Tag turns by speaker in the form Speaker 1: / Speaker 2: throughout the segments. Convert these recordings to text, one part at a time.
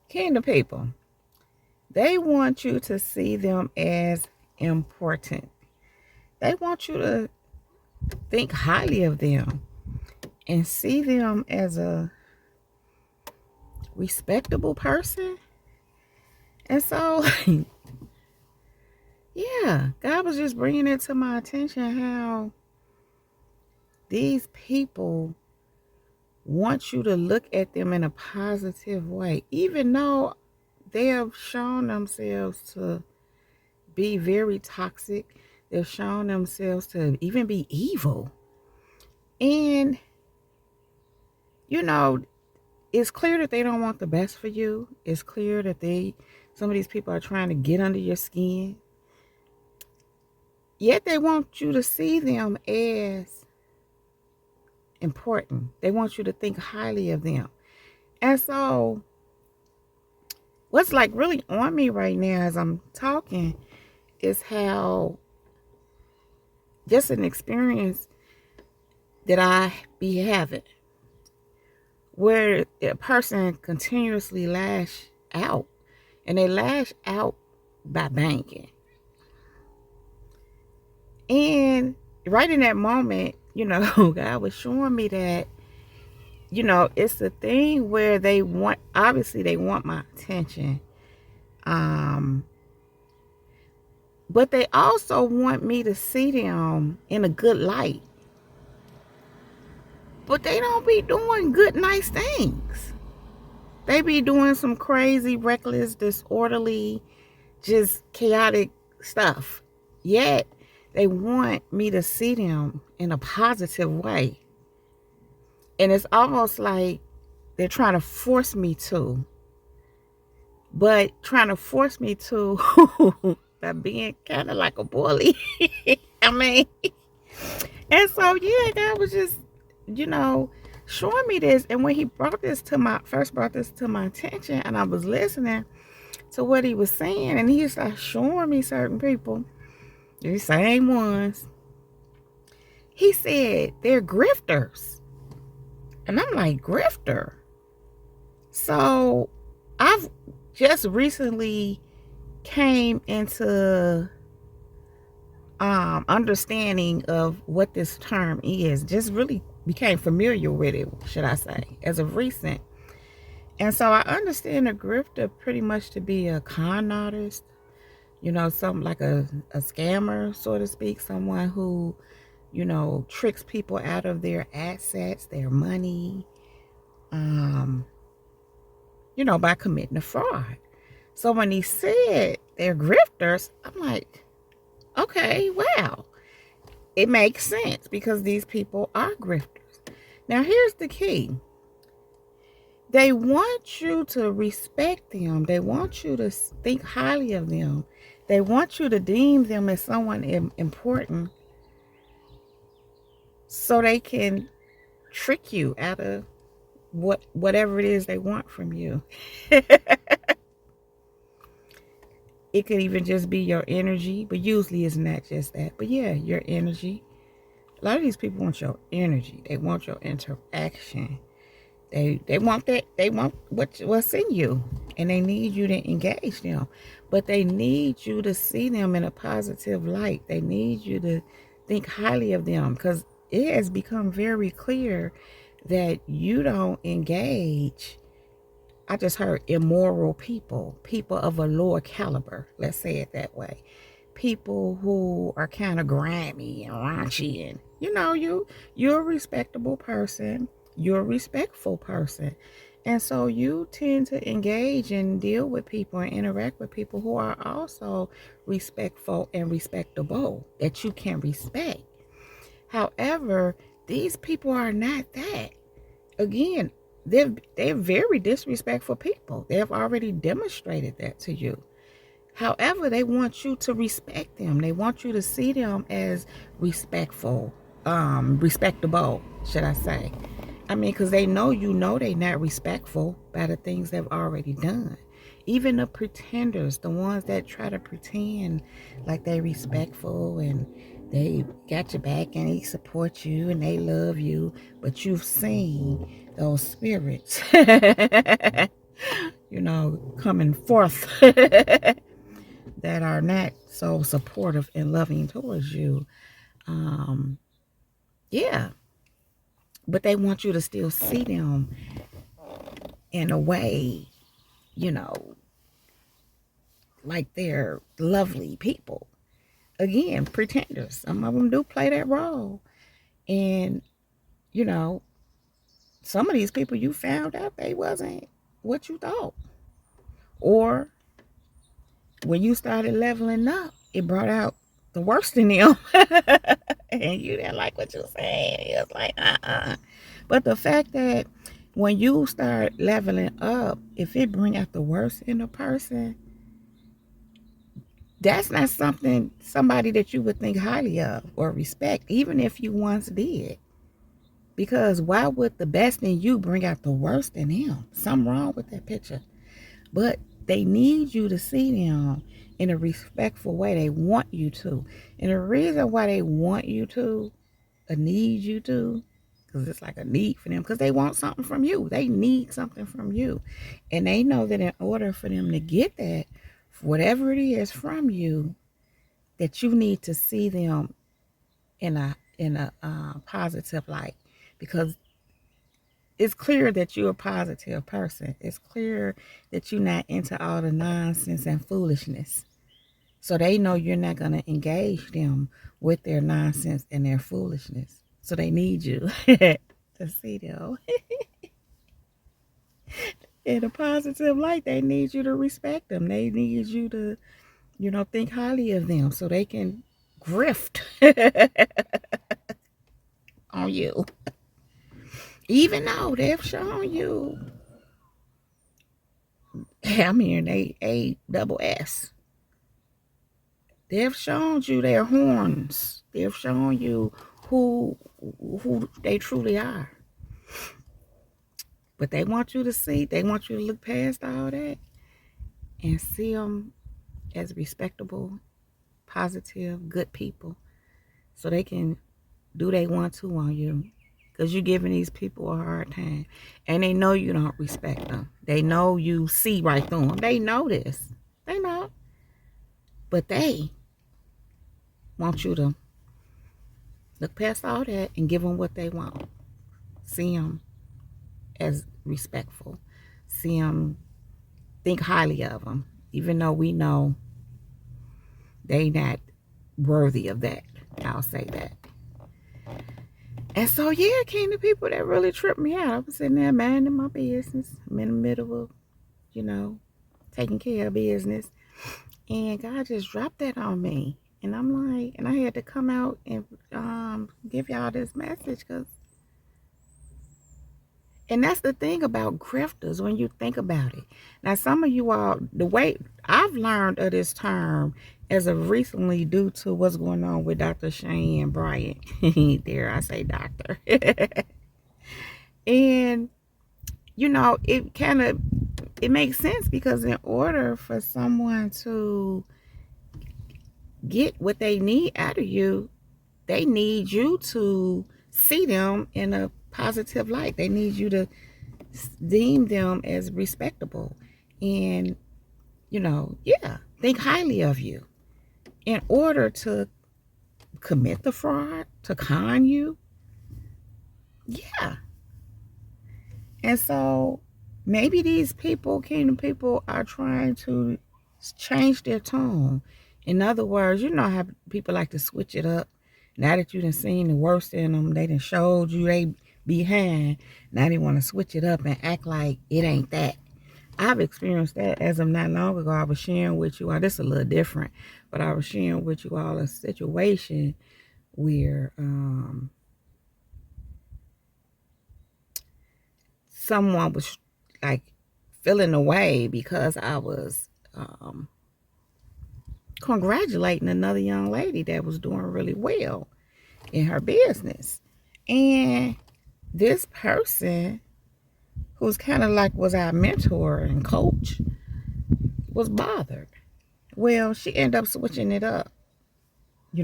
Speaker 1: Kingdom people, they want you to see them as important. They want you to think highly of them and see them as a respectable person. And so, yeah, God was just bringing it to my attention how these people want you to look at them in a positive way, even though they have shown themselves to be very toxic. They've shown themselves to even be evil. And, you know, it's clear that they don't want the best for you. It's clear that some of these people are trying to get under your skin. Yet they want you to see them as important. They want you to think highly of them. And so what's like really on me right now as I'm talking is how just an experience that I be having where a person continuously lash out, and they lash out by banking. And right in that moment, God was showing me that, it's the thing where obviously they want my attention. But they also want me to see them in a good light. But they don't be doing good, nice things. They be doing some crazy, reckless, disorderly, just chaotic stuff. Yet, they want me to see them in a positive way. And it's almost like they're trying to force me to. But trying to force me to by being kind of like a bully. I mean, and so, yeah, God was just, showing me this. And when he first brought this to my attention, and I was listening to what he was saying, and he started showing me certain people, the same ones. He said they're grifters. And I'm like, grifter? So I've just recently came into understanding of what this term is. Just really became familiar with it, should I say, as of recent. And so I understand a grifter pretty much to be a con artist, something like a scammer, so to speak, someone who, tricks people out of their assets, their money, by committing a fraud. So when he said they're grifters, I'm like, okay, wow. It makes sense because these people are grifters. Now, here's the key. They want you to respect them. They want you to think highly of them. They want you to deem them as someone important so they can trick you out of whatever it is they want from you. It could even just be your energy, but usually it's not just that. But yeah, your energy. A lot of these people want your energy. They want your interaction. They want that. They want what's in you, and they need you to engage them. But they need you to see them in a positive light. They need you to think highly of them, because it has become very clear that you don't engage. I just heard immoral people of a lower caliber. Let's say it that way. People who are kind of grimy and raunchy, and you're a respectable person. You're a respectful person. And so you tend to engage and deal with people and interact with people who are also respectful and respectable, that you can respect. However, these people are not that. Again, they're very disrespectful people. They have already demonstrated that to you. However, they want you to respect them. They want you to see them as respectful, respectable, should I say. I mean, because they know they're not respectful by the things they've already done. Even the pretenders, the ones that try to pretend like they're respectful and they got your back and they support you and they love you, but you've seen those spirits coming forth that are not so supportive and loving towards you. Yeah, but they want you to still see them in a way, you know, like they're lovely people. Again, pretenders. Some of them do play that role. And, you know, some of these people you found out they wasn't what you thought. Or when you started leveling up, it brought out the worst in them. And you didn't like what you said. It was like, But the fact that when you start leveling up, if it bring out the worst in a person, that's not somebody that you would think highly of or respect, even if you once did. Because why would the best in you bring out the worst in him? Something wrong with that picture. But they need you to see them in a respectful way. They want you to. And the reason why they want you to, or need you to, because it's like a need for them, because they want something from you. They need something from you. And they know that in order for them to get that, whatever it is from you, that you need to see them in a positive light, because it's clear that you're a positive person. It's clear that you're not into all the nonsense and foolishness. So they know you're not going to engage them with their nonsense and their foolishness. So they need you to see them in a positive light. They need you to respect them. They need you to, think highly of them so they can grift on you. Even though they've shown you, I'm hearing ASS. They've shown you their horns. They've shown you who they truly are. But they want you to see, they want you to look past all that and see them as respectable, positive, good people. So they can do they want to on you. Because you're giving these people a hard time. And they know you don't respect them. They know you see right through them. They know this. They know. But they want you to look past all that and give them what they want. See them as respectful. See them, think highly of them. Even though we know they not worthy of that. I'll say that. And so, yeah, it came to people that really tripped me out. I was sitting there minding my business. I'm in the middle of, taking care of business. And God just dropped that on me. And I'm like, and I had to come out and give y'all this message. And that's the thing about grifters when you think about it. Now, some of you all, the way I've learned of this term as of recently due to what's going on with Dr. Shane Bryant. Dare I say doctor. And, it makes sense because in order for someone to get what they need out of you, they need you to see them in a positive light. They need you to deem them as respectable and, think highly of you in order to commit the fraud, to con you. Yeah. And so maybe these kingdom people are trying to change their tone. In other words, you know how people like to switch it up. Now that you done seen the worst in them, they done showed you they behind. Now they want to switch it up and act like it ain't that. I've experienced that as of not long ago. I was sharing with you all, this is a little different, but I was sharing with you all a situation where someone was like feeling away because I was congratulating another young lady that was doing really well in her business. And this person, who's kind of like was our mentor and coach, was bothered. Well, she ended up switching it up.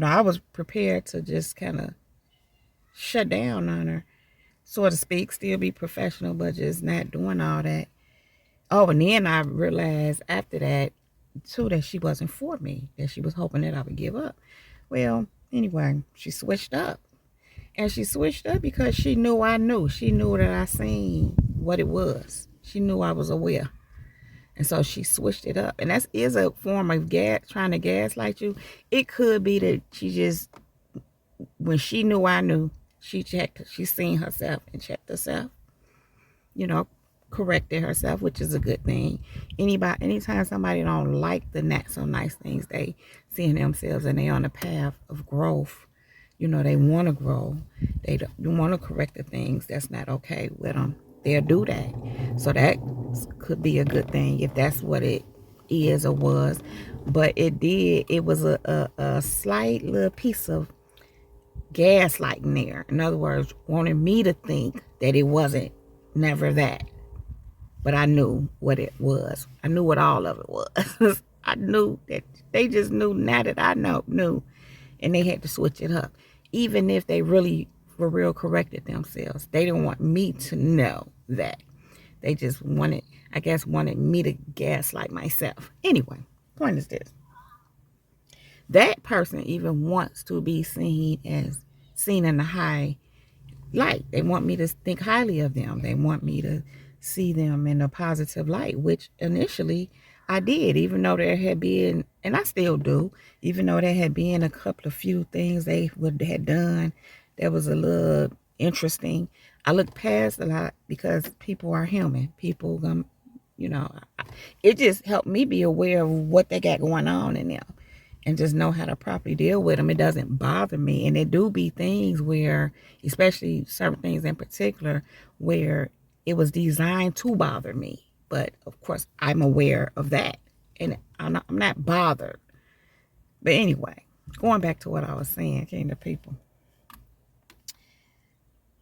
Speaker 1: I was prepared to just kind of shut down on her, so to speak, still be professional, but just not doing all that. Oh, and then I realized after that, too, that she wasn't for me, that she was hoping that I would give up. Well, anyway, she switched up. And she switched up because she knew I knew. She knew that I seen what it was. She knew I was aware. And so she switched it up. And that is a form of trying to gaslight you. It could be that she just, when she knew I knew, she seen herself and checked herself, you know, corrected herself, which is a good thing. Anytime somebody don't like the not so nice things, they seeing themselves and they on a path of growth. You know, they want to grow. They don't want to correct the things that's not okay with them. They'll do that. So that could be a good thing if that's what it is or was. But it was a slight little piece of gaslighting there. In other words, wanting me to think that it wasn't never that. But I knew what it was. I knew what all of it was. I knew that they just knew now that I knew. And they had to switch it up. Even if they really, for real, corrected themselves. They didn't want me to know that. They just wanted me to gaslight myself. Anyway, point is this. That person even wants to be seen in a high light. They want me to think highly of them. They want me to see them in a positive light, which initially I did, even though there had been, and I still do, even though there had been a couple of few things they had done that was a little interesting. I looked past a lot because people are human. People, it just helped me be aware of what they got going on in them and just know how to properly deal with them. It doesn't bother me. And there do be things where, especially certain things in particular, where it was designed to bother me. But of course, I'm aware of that. And I'm not bothered. But anyway, going back to what I was saying, Kingdom people.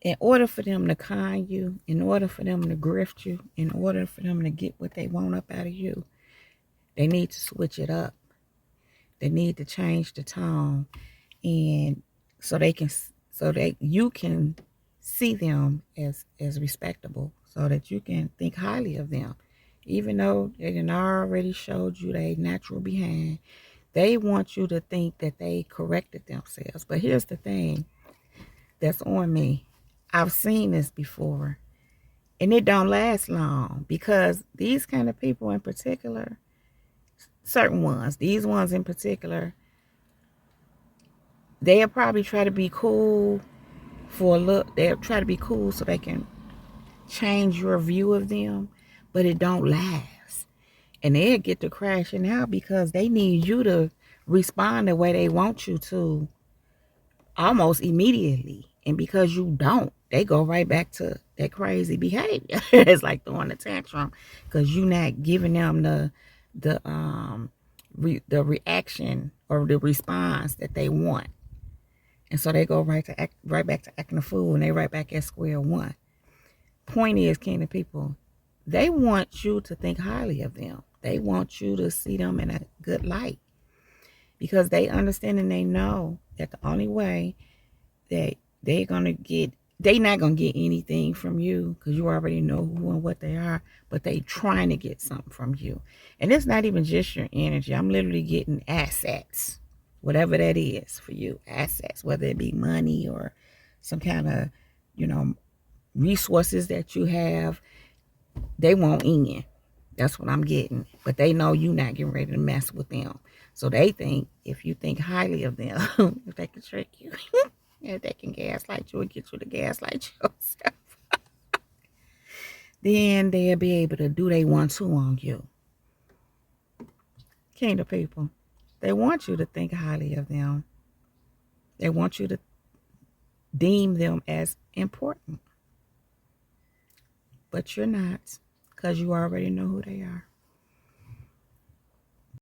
Speaker 1: In order for them to con you, in order for them to grift you, in order for them to get what they want up out of you, they need to switch it up. They need to change the tone, and so that you can see them as respectable, so that you can think highly of them, even though they done already showed you their natural behind. They want you to think that they corrected themselves. But here's the thing that's on me. I've seen this before, and it don't last long, because these kind of people in particular, these ones in particular, they'll probably try to be cool for a look. They'll try to be cool so they can change your view of them, but it don't last. And they'll get to crashing out because they need you to respond the way they want you to almost immediately. And because you don't, they go right back to that crazy behavior. It's like throwing a tantrum because you're not giving them the reaction or the response that they want. And so they go right back to acting a fool, and they right back at square one. Point is, Kingdom people, they want you to think highly of them. They want you to see them in a good light, because they understand and they know that the only way that they're not gonna get anything from you, because you already know who and what they are, but they trying to get something from you. And it's not even just your energy. I'm literally getting assets, whatever that is for you, assets, whether it be money or some kind of, resources that you have. They want in. That's what I'm getting. But they know you're not getting ready to mess with them. So they think if you think highly of them, if they can trick you, if they can gaslight you and get you to gaslight yourself, then they'll be able to do they want to on you. Kingdom people, they want you to think highly of them. They want you to deem them as important. But you're not, because you already know who they are.